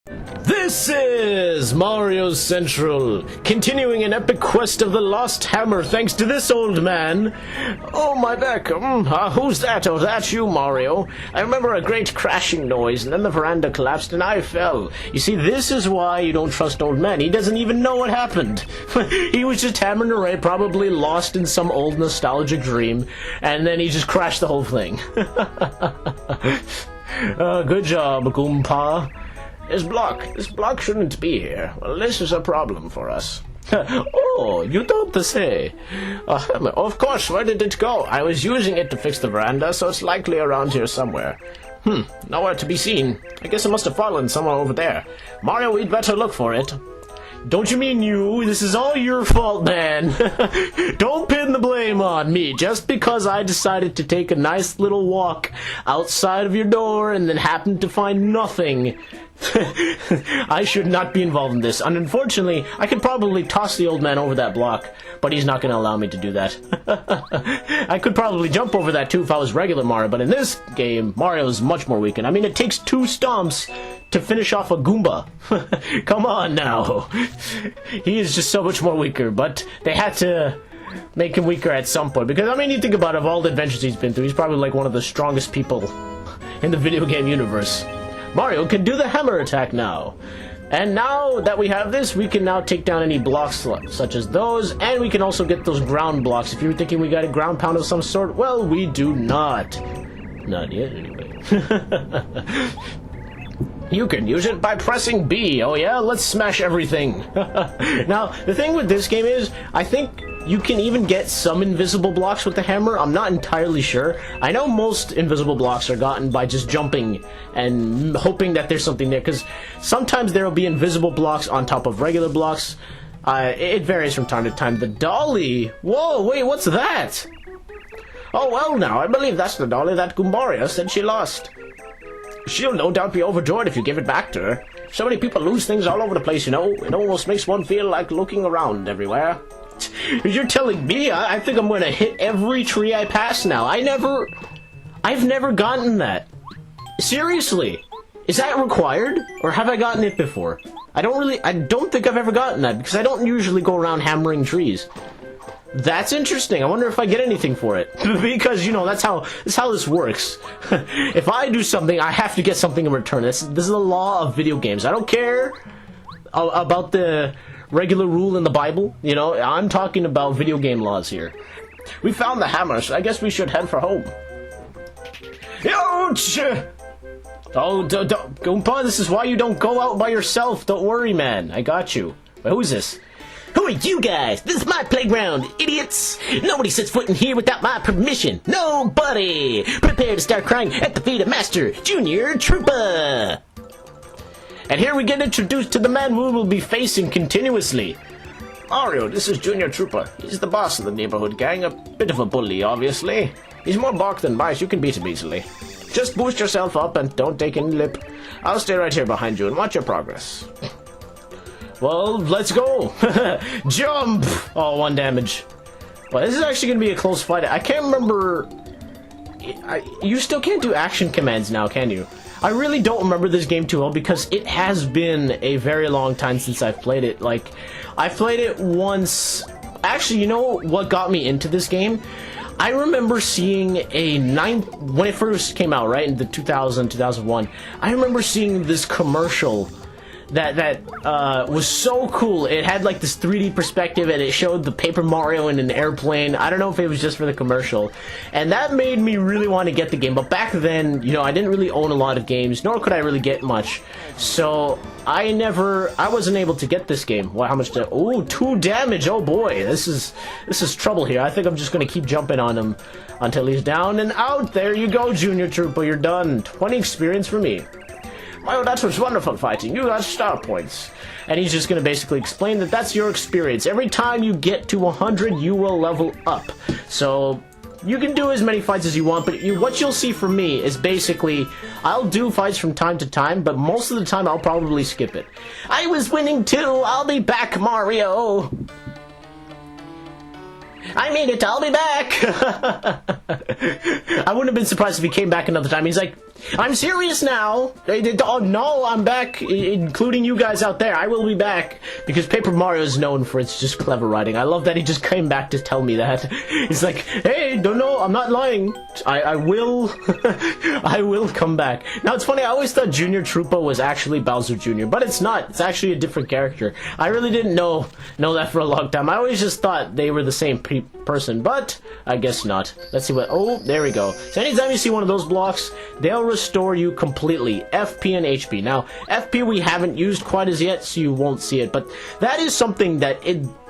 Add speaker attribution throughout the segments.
Speaker 1: This is Mario Central, continuing an epic quest of the Lost Hammer thanks to this old man. Oh, my back. Who's that? Oh, that's you, Mario. I remember a great crashing noise, and then the veranda collapsed and I fell. You see, this is why you don't trust old men. He doesn't even know what happened. He was just hammering away, probably lost in some old nostalgic dream, and then he just crashed the whole thing. Good job, Goomba. This block shouldn't be here. Well, this is a problem for us. Oh, you don't say. Of course, where did it go? I was using it to fix the veranda, so it's likely around here somewhere. Nowhere to be seen. I guess it must have fallen somewhere over there. Mario, we'd better look for it. Don't you mean you? This is all your fault, man. Don't pin the blame on me just because I decided to take a nice little walk outside of your door and then happened to find nothing. I should not be involved in this. And unfortunately, I could probably toss the old man over that block, but he's not going to allow me to do that. I could probably jump over that too if I was regular Mario, but in this game, Mario is much more weakened. I mean, it takes 2 stomps to finish off a Goomba. Come on now. He is just so much more weaker, but they had to make him weaker at some point. Because, I mean, you think about it, of all the adventures he's been through, he's probably like one of the strongest people in the video game universe. Mario can do the hammer attack now. And now that we have this, we can now take down any blocks such as those, and we can also get those ground blocks. If you were thinking we got a ground pound of some sort, well, we do not. Not yet, anyway. You can use it by pressing B. Oh yeah, let's smash everything. Now, the thing with this game is, I think you can even get some invisible blocks with the hammer. I'm not entirely sure. I know most invisible blocks are gotten by just jumping and hoping that there's something there, because sometimes there will be invisible blocks on top of regular blocks. It varies from time to time. The dolly! Whoa, wait, what's that? Oh, well now, I believe that's the dolly that Goombaria said she lost. She'll no doubt be overjoyed if you give it back to her. So many people lose things all over the place, you know. It almost makes one feel like looking around everywhere. You're telling me? I think I'm going to hit every tree I pass now. I've never gotten that. Seriously. Is that required? Or have I gotten it before? I don't think I've ever gotten that, because I don't usually go around hammering trees. That's interesting. I wonder if I get anything for it. Because, you know, that's how this works. If I do something, I have to get something in return. This is the law of video games. I don't care about the regular rule in the Bible. You know, I'm talking about video game laws here. We found the hammer, so I guess we should head for home. Ouch! Oh, don't, Goomba, this is why you don't go out by yourself. Don't worry, man. I got you. Wait, who's this? Who are you guys? This is my playground, idiots! Nobody sets foot in here without my permission. Nobody! Prepare to start crying at the feet of Master Junior Trooper! And here we get introduced to the man we will be facing continuously. Mario, this is Junior Trooper. He's the boss of the neighborhood gang. A bit of a bully, obviously. He's more bark than bite. You can beat him easily. Just boost yourself up and don't take any lip. I'll stay right here behind you and watch your progress. Well, let's go! Jump! Oh, 1 damage. Well, this is actually going to be a close fight. I can't remember... You still can't do action commands now, can you? I really don't remember this game too well because it has been a very long time since I've played it. Like, I played it once... Actually, you know what got me into this game? I remember seeing when it first came out, right, in the 2001, I remember seeing this commercial that was so cool. It had like this 3D perspective and it showed the Paper Mario in an airplane. I don't know if it was just for the commercial. And that made me really want to get the game. But back then, you know, I didn't really own a lot of games, nor could I really get much. So I wasn't able to get this game. Well, how much did... Oh, 2 damage. Oh boy, this is trouble here. I think I'm just going to keep jumping on him until he's down and out. There you go, Junior Trooper. You're done. 20 experience for me. Well, that was wonderful fighting. You got star points. And he's just going to basically explain that that's your experience. Every time you get to 100, you will level up. So you can do as many fights as you want, but what you'll see from me is basically, I'll do fights from time to time, but most of the time I'll probably skip it. I was winning too. I'll be back, Mario. I made it. I'll be back. I wouldn't have been surprised if he came back another time. He's like, I'm serious now. Oh no, I'm back, including you guys out there. I will be back because Paper Mario is known for its just clever writing. I love that he just came back to tell me that. He's like, hey, don't know, I'm not lying. I will, I will come back. Now it's funny, I always thought Junior Troopa was actually Bowser Jr., but it's not. It's actually a different character. I really didn't know that for a long time. I always just thought they were the same person, but I guess not. Let's see what, oh, there we go. So anytime you see one of those blocks, they'll restore you completely, FP and HP. Now, FP we haven't used quite as yet, so you won't see it, but that is something that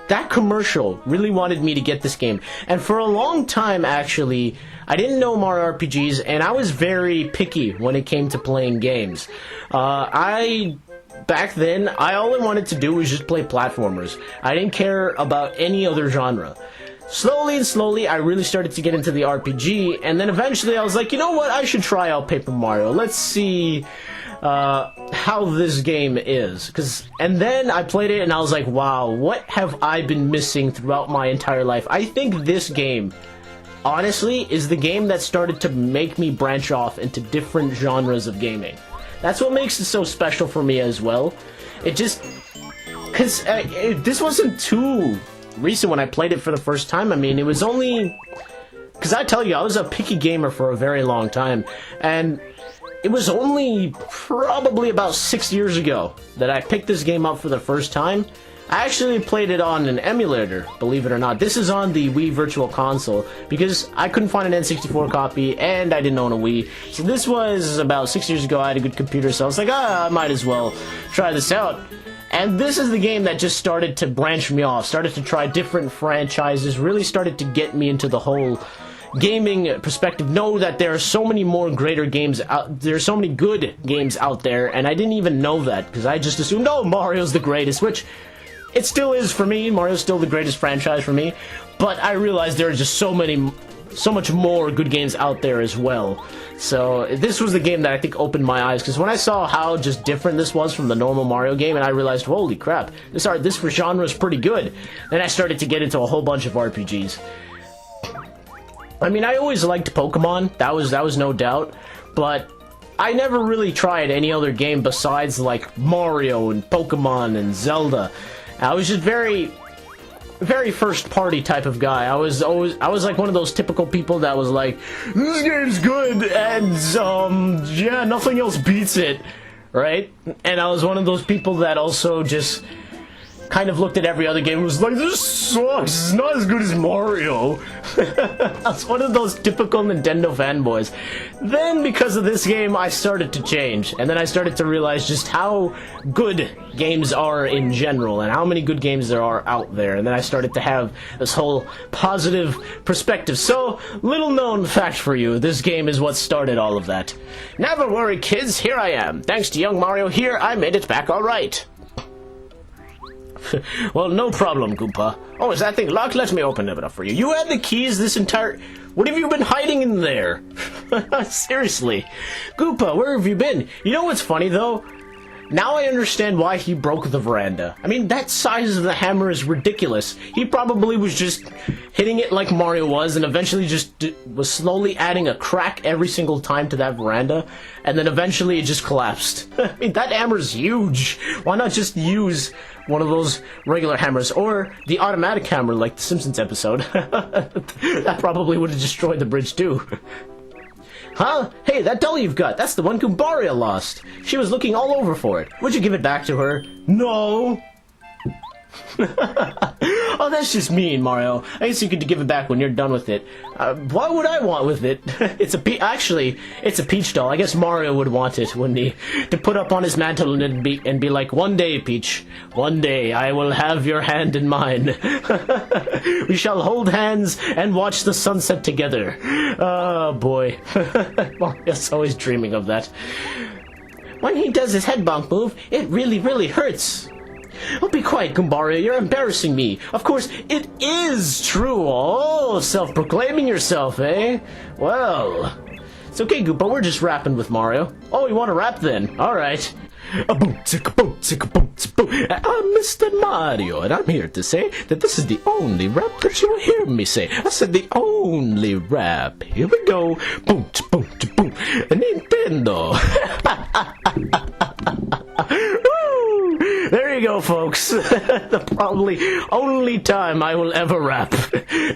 Speaker 1: that commercial really wanted me to get this game. And for a long time, actually, I didn't know Mario RPGs, and I was very picky when it came to playing games. Back then, all I wanted to do was just play platformers. I didn't care about any other genre. Slowly and slowly, I really started to get into the RPG, and then eventually I was like, you know what, I should try out Paper Mario. Let's see how this game is. And then I played it, and I was like, wow, what have I been missing throughout my entire life? I think this game, honestly, is the game that started to make me branch off into different genres of gaming. That's what makes it so special for me as well. It just... because this wasn't too recent when I played it for the first time. I mean, it was only... because I tell you, I was a picky gamer for a very long time. And it was only probably about 6 years ago that I picked this game up for the first time. I actually played it on an emulator, believe it or not. This is on the Wii Virtual Console, because I couldn't find an N64 copy, and I didn't own a Wii. So this was about 6 years ago. I had a good computer, so I was like, I might as well try this out. And this is the game that just started to branch me off, started to try different franchises, really started to get me into the whole gaming perspective. Know that there are so many more greater games out, there are so many good games out there, and I didn't even know that, because I just assumed, oh, Mario's the greatest, which... it still is for me. Mario's still the greatest franchise for me, but I realized there are just so much more good games out there as well. So this was the game that I think opened my eyes, because when I saw how just different this was from the normal Mario game, and I realized, holy crap, this genre is pretty good. Then I started to get into a whole bunch of RPGs. I mean, I always liked Pokemon. That was no doubt, but I never really tried any other game besides like Mario and Pokemon and Zelda. I was just very first party type of guy. I was like one of those typical people that was like, this game's good, and yeah, nothing else beats it, right? And I was one of those people that also just kind of looked at every other game and was like, this sucks, it's not as good as Mario. I was one of those typical Nintendo fanboys. Then, because of this game, I started to change, and then I started to realize just how good games are in general, and how many good games there are out there, and then I started to have this whole positive perspective. So, little known fact for you, this game is what started all of that. Never worry, kids, here I am. Thanks to young Mario here, I made it back alright. Well, no problem, Goomba. Oh, is that thing locked? Let me open it up for you. You had the keys this entire... what have you been hiding in there? Seriously. Goomba, where have you been? You know what's funny, though? Now I understand why he broke the veranda. I mean, that size of the hammer is ridiculous. He probably was just hitting it like Mario was, and eventually just was slowly adding a crack every single time to that veranda, and then eventually it just collapsed. I mean, that hammer's huge. Why not just use one of those regular hammers, or the automatic hammer like the Simpsons episode? That probably would have destroyed the bridge too. Huh? Hey, that doll you've got, that's the one Goombaria lost. She was looking all over for it. Would you give it back to her? No! Oh, that's just mean, Mario. I guess you could give it back when you're done with it. Why would I want with it? Actually, it's a Peach doll. I guess Mario would want it, wouldn't he? To put up on his mantle and be like, one day, Peach, one day I will have your hand in mine. We shall hold hands and watch the sunset together. Oh, boy. Mario's always dreaming of that. When he does his head bonk move, it really, really hurts. Oh, be quiet, Goombaria, you're embarrassing me. Of course, it is true. Oh, self-proclaiming yourself, eh? Well, it's okay, Goomba, we're just rapping with Mario. Oh, you want to rap then? Alright. I'm Mr. Mario, and I'm here to say that this is the only rap that you'll hear me say. I said the only rap. Here we go. Boom, boom, boom. Nintendo. There you go, folks. The probably only time I will ever rap.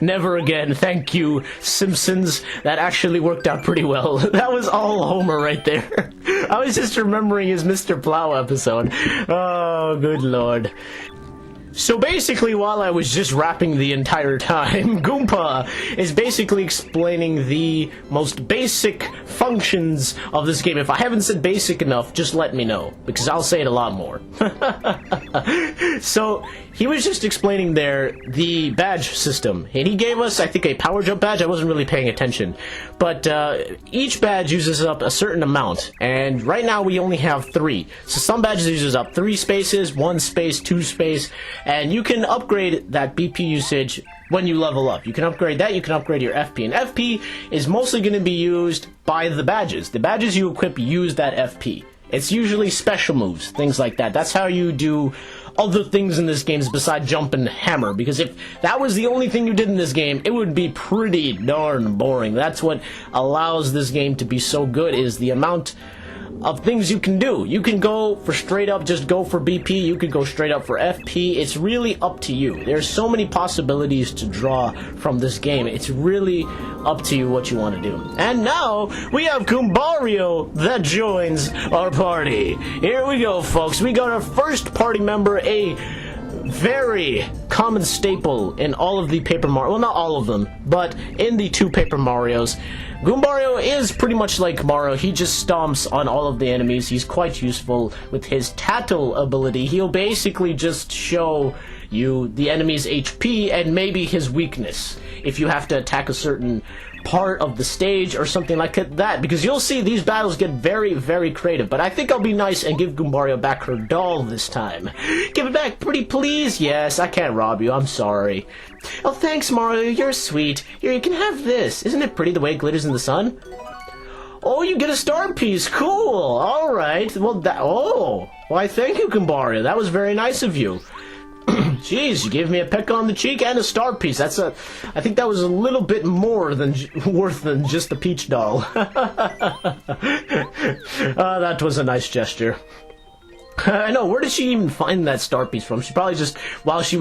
Speaker 1: Never again. Thank you, Simpsons. That actually worked out pretty well. That was all Homer right there. I was just remembering his Mr. Plow episode. Oh, good lord. So basically, while I was just rapping the entire time, Goomba is basically explaining the most basic functions of this game. If I haven't said basic enough, just let me know, because I'll say it a lot more. So, he was just explaining there the badge system, and he gave us, I think, a power jump badge. I wasn't really paying attention, but each badge uses up a certain amount, and right now we only have 3. So some badges uses up 3 spaces, 1 space, 2 space, and you can upgrade that BP usage when you level up. You can upgrade that, you can upgrade your FP, and FP is mostly going to be used by the badges. The badges you equip use that FP. It's usually special moves, things like that. That's how you do other things in this game besides jump and hammer, because if that was the only thing you did in this game, it would be pretty darn boring. That's what allows this game to be so good, is the amount of things you can do. You can go for straight up, just go for BP, you could go straight up for FP, it's really up to you. There's so many possibilities to draw from this game, it's really up to you what you want to do. And now, we have Goombario that joins our party. Here we go, folks, we got our first party member, a very common staple in all of the Paper Mario, well, not all of them, but in the 2 Paper Marios. Goombario is pretty much like Mario. He just stomps on all of the enemies. He's quite useful with his Tattle ability. He'll basically just show you the enemy's HP and maybe his weakness if you have to attack a certain part of the stage or something like that, because you'll see these battles get very, very creative. But I think I'll be nice and give Goombario back her doll this time. Give it back, pretty please. Yes, I can't rob you, I'm sorry. Oh, thanks, Mario, you're sweet. Here, you can have this. Isn't it pretty the way it glitters in the sun? Oh, you get a star piece. Cool. All right. Well, why, thank you, Goombario. That was very nice of you. Jeez, you gave me a peck on the cheek and a star piece. I think that was a little bit more than worth than just the Peach doll. That was a nice gesture. I know, where did she even find that star piece from? She probably just, while she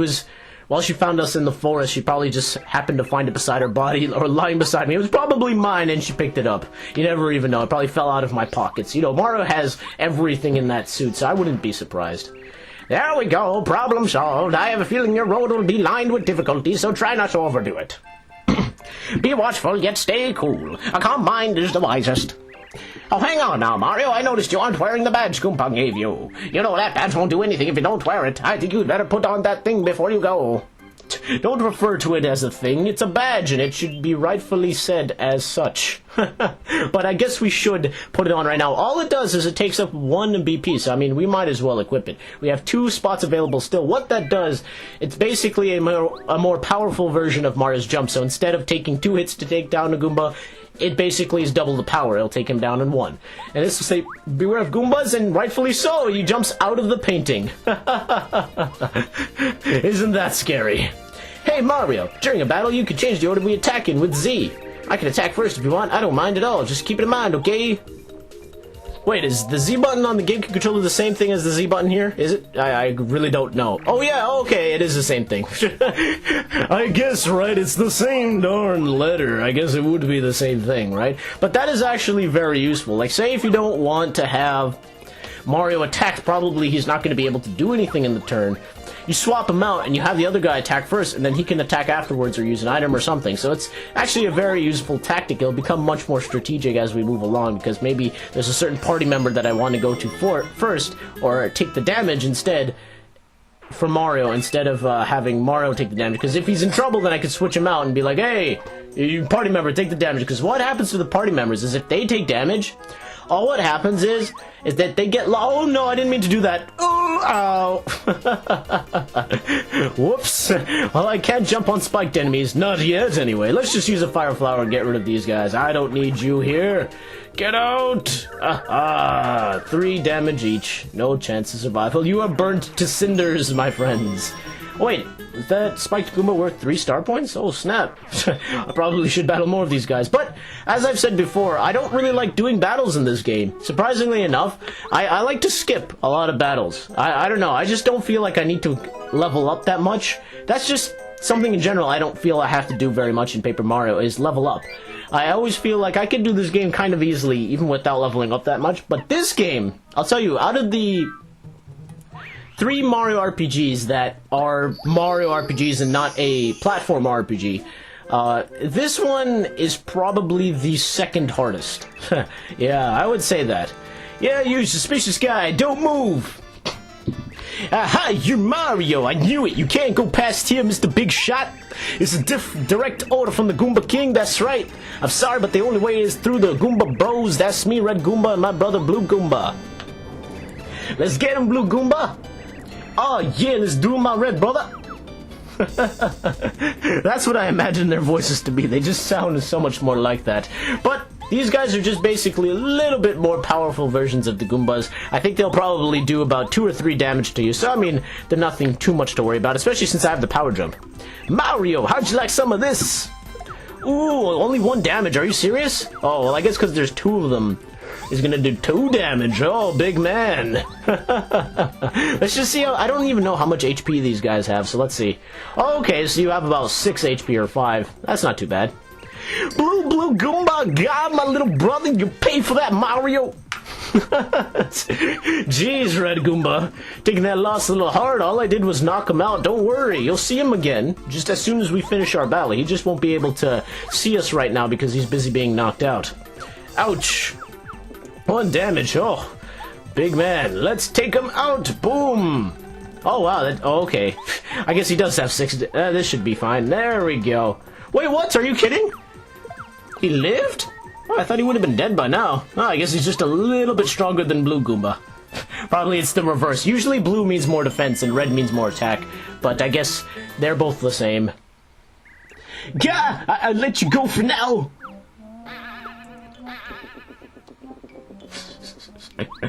Speaker 1: found us in the forest, she probably just happened to find it beside her body, or lying beside me. It was probably mine, and she picked it up. You never even know. It probably fell out of my pockets. You know, Mario has everything in that suit, so I wouldn't be surprised. There we go, problem solved. I have a feeling your road will be lined with difficulties, so try not to overdo it. Be watchful, yet stay cool. A calm mind is the wisest. Oh, hang on now, Mario. I noticed you aren't wearing the badge Goomba gave you. You know, that badge won't do anything if you don't wear it. I think you'd better put on that thing before you go. Don't refer to it as a thing. It's a badge, and it should be rightfully said as such. But I guess we should put it on right now. All it does is it takes up 1 BP, so I mean, we might as well equip it. We have 2 spots available still. What that does, it's basically a more powerful version of Mario's jump. So instead of taking 2 hits to take down a Goomba, it basically is double the power. It'll take him down in 1. And this will say, beware of Goombas, and rightfully so, he jumps out of the painting. Isn't that scary? Hey Mario, during a battle you can change the order we attack in with Z. I can attack first if you want, I don't mind at all, just keep it in mind, okay? Wait, is the Z button on the GameCube controller the same thing as the Z button here? Is it? I really don't know. Oh yeah, okay, it is the same thing. I guess, right, it's the same darn letter. I guess it would be the same thing, right? But that is actually very useful. Like, say if you don't want to have Mario attack, probably he's not going to be able to do anything in the turn. You swap him out, and you have the other guy attack first, and then he can attack afterwards or use an item or something. So it's actually a very useful tactic. It'll become much more strategic as we move along, because maybe there's a certain party member that I want to go to first, or take the damage instead for Mario, instead of having Mario take the damage. Because if he's in trouble, then I can switch him out and be like, hey, you party member, take the damage. Because what happens to the party members is if they take damage, all what happens is that they get oh no, I didn't mean to do that. Oh, ow. Whoops. Well, I can't jump on spiked enemies. Not yet, anyway. Let's just use a fire flower and get rid of these guys. I don't need you here. Get out! 3 damage each. No chance of survival. You are burnt to cinders, my friends. Wait, is that Spiked Goomba worth 3 star points? Oh, snap. I probably should battle more of these guys. But, as I've said before, I don't really like doing battles in this game. Surprisingly enough, I like to skip a lot of battles. I don't know, I just don't feel like I need to level up that much. That's just something in general I don't feel I have to do very much in Paper Mario, is level up. I always feel like I can do this game kind of easily, even without leveling up that much. But this game, I'll tell you, out of the 3 Mario RPGs that are Mario RPGs and not a platform RPG, this one is probably the second hardest. Yeah, I would say that. Yeah, you suspicious guy, don't move! Aha, you're Mario, I knew it! You can't go past here, Mr. Big Shot! It's a direct order from the Goomba King, that's right! I'm sorry, but the only way is through the Goomba Bros. That's me, Red Goomba, and my brother, Blue Goomba. Let's get him, Blue Goomba! Oh yeah, let's do it, my red brother! That's what I imagine their voices to be. They just sound so much more like that. But these guys are just basically a little bit more powerful versions of the Goombas. I think they'll probably do about 2 or 3 damage to you. So, I mean, they're nothing too much to worry about, especially since I have the power jump. Mario, how'd you like some of this? Ooh, only 1 damage. Are you serious? Oh, well, I guess because there's 2 of them. He's gonna do 2 damage. Oh, big man. Let's just see how... I don't even know how much HP these guys have, so let's see. Okay, so you have about 6 HP or 5. That's not too bad. Blue Goomba, God, my little brother, you pay for that, Mario. Jeez, Red Goomba. Taking that loss a little hard. All I did was knock him out. Don't worry, you'll see him again. Just as soon as we finish our battle. He just won't be able to see us right now because he's busy being knocked out. Ouch. 1 damage, oh. Big man, let's take him out, boom! Oh wow, oh, okay. I guess he does have 6, this should be fine. There we go. Wait, what? Are you kidding? He lived? Oh, I thought he would have been dead by now. Oh, I guess he's just a little bit stronger than Blue Goomba. Probably it's the reverse. Usually blue means more defense and red means more attack. But I guess they're both the same. Gah! I'll let you go for now!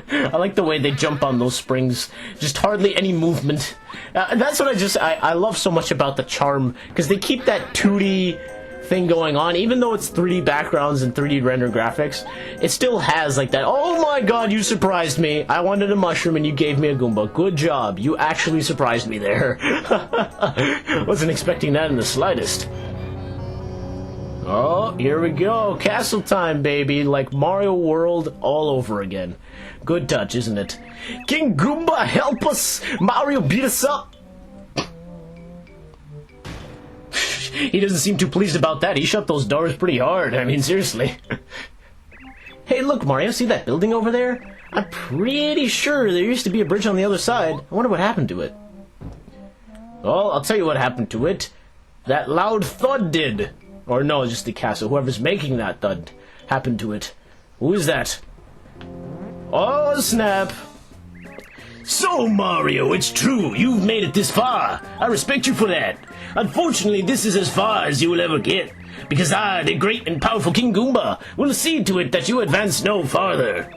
Speaker 1: I like the way they jump on those springs. Just hardly any movement. That's what I love so much about the charm, because they keep that 2D thing going on, even though it's 3D backgrounds and 3D render graphics. It still has like that, oh my god, you surprised me. I wanted a mushroom and you gave me a Goomba. Good job. You actually surprised me there. Wasn't expecting that in the slightest. Oh, here we go. Castle time, baby. Like Mario World all over again. Good touch, isn't it? King Goomba, help us! Mario, beat us up! He doesn't seem too pleased about that. He shut those doors pretty hard. I mean, seriously. Hey, look, Mario. See that building over there? I'm pretty sure there used to be a bridge on the other side. I wonder what happened to it. Well, I'll tell you what happened to it. That loud thud did. Or no, just the castle. Whoever's making that thud happened to it. Who is that? Oh, snap. So, Mario, it's true. You've made it this far. I respect you for that. Unfortunately, this is as far as you will ever get. Because I, the great and powerful King Goomba, will see to it that you advance no farther.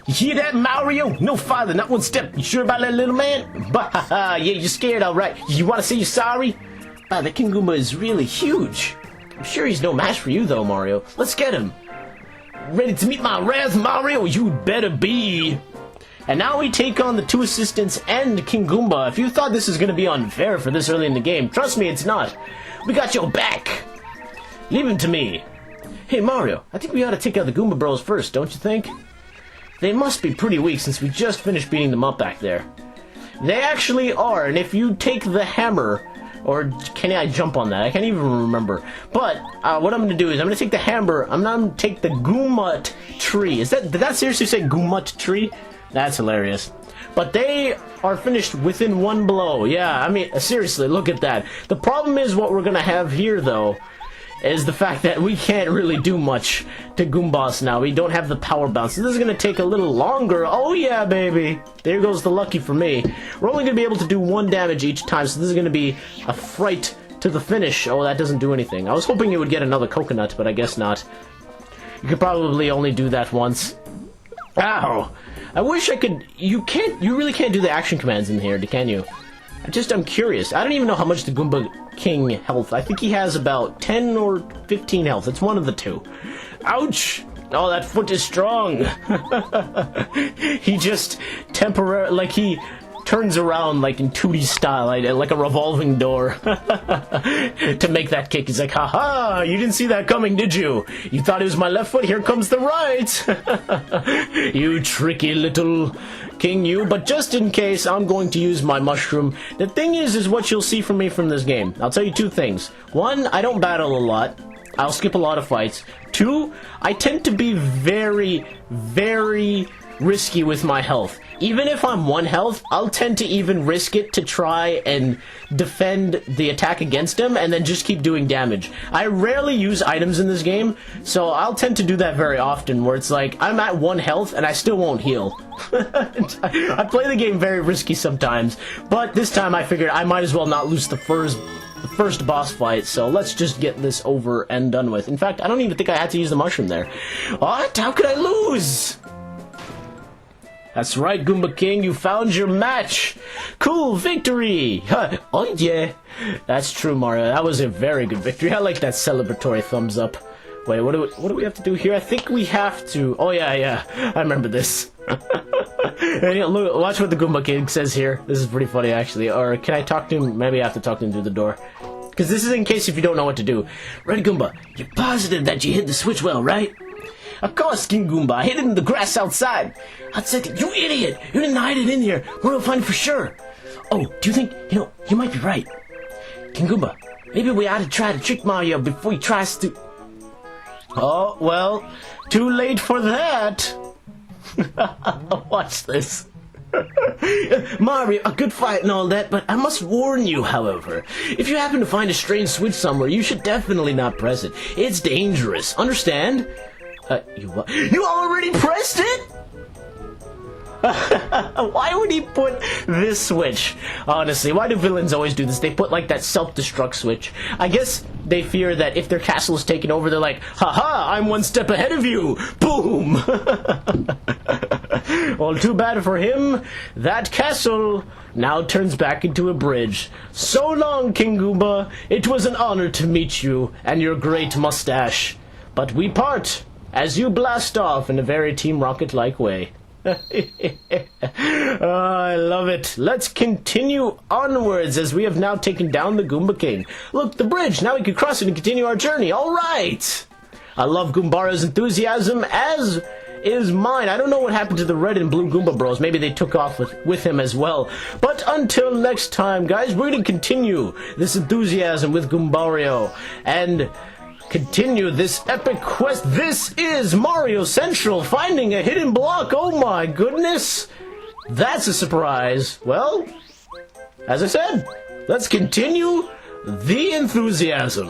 Speaker 1: You hear that, Mario? No farther, not 1 step. You sure about that, little man? Bah, yeah, you're scared, alright. You want to say you're sorry? Wow, the King Goomba is really huge. I'm sure he's no match for you, though, Mario. Let's get him. Ready to meet my wrath, Mario? You'd better be. And now we take on the 2 assistants and King Goomba. If you thought this was going to be unfair for this early in the game, trust me, it's not. We got your back. Leave him to me. Hey, Mario, I think we ought to take out the Goomba Bros first, don't you think? They must be pretty weak since we just finished beating them up back there. They actually are, and if you take the hammer... Or can I jump on that? I can't even remember. But what I'm going to do is I'm going to take the hammer. I'm going to take the Goomut tree. Did that seriously say Goomut tree? That's hilarious. But they are finished within 1 blow. Yeah, I mean, seriously, look at that. The problem is what we're going to have here, though, is the fact that we can't really do much to Goombas now. We don't have the power bounce. So this is going to take a little longer. Oh, yeah, baby. There goes the lucky for me. We're only going to be able to do 1 damage each time, so this is going to be a fright to the finish. Oh, that doesn't do anything. I was hoping it would get another coconut, but I guess not. You could probably only do that once. Ow! I wish I could... You really can't do the action commands in here, can you? I'm curious. I don't even know how much the Goomba King health. I think he has about 10 or 15 health. It's one of the two. Ouch! Oh, that foot is strong. He just temporarily, he turns around like in 2D style, like a revolving door, to make that kick. He's like, haha, you didn't see that coming, did you? You thought it was my left foot, here comes the right. You tricky little king, you. But just in case, I'm going to use my mushroom. The thing is what you'll see from me from this game. I'll tell you two things. One, I don't battle a lot. I'll skip a lot of fights. Two, I tend to be very, very risky with my health. Even if I'm 1 health, I'll tend to even risk it to try and defend the attack against him and then just keep doing damage. I rarely use items in this game, so I'll tend to do that very often, where it's like, I'm at 1 health and I still won't heal. I play the game very risky sometimes, but this time I figured I might as well not lose the first boss fight, so let's just get this over and done with. In fact, I don't even think I had to use the mushroom there. What? How could I lose? That's right, Goomba King, you found your match! Cool, victory! Huh. Oh yeah! That's true, Mario. That was a very good victory. I like that celebratory thumbs up. Wait, what do we have to do here? I think we have to... Oh yeah, I remember this. Hey, look, watch what the Goomba King says here. This is pretty funny, actually. Or can I talk to him? Maybe I have to talk to him through the door. Because this is in case if you don't know what to do. Red Goomba, you're positive that you hit the switch well, right? Of course, King Goomba. I hid it in the grass outside. You idiot! You didn't hide it in here. We're gonna find it for sure. Oh, do you think... you might be right. King Goomba, maybe we ought to try to trick Mario before he tries to... Oh, well, too late for that. Watch this. Mario, a good fight and all that, but I must warn you, however. If you happen to find a strange switch somewhere, you should definitely not press it. It's dangerous. Understand? You already pressed it? Why would he put this switch? Honestly, why do villains always do this? They put like that self-destruct switch. I guess they fear that if their castle is taken over, they're like, haha, I'm 1 step ahead of you. Boom. Well, too bad for him. That castle now turns back into a bridge. So long, King Goomba. It was an honor to meet you and your great mustache. But we part as you blast off in a very Team Rocket-like way. Oh, I love it. Let's continue onwards as we have now taken down the Goomba King. Look, the bridge. Now we can cross it and continue our journey. All right. I love Goombaro's enthusiasm, as is mine. I don't know what happened to the red and blue Goomba Bros. Maybe they took off with him as well. But until next time, guys, we're going to continue this enthusiasm with Goombario and continue this epic quest. This is Mario Central, finding a hidden block. Oh my goodness, that's a surprise. Well, as I said, let's continue the enthusiasm.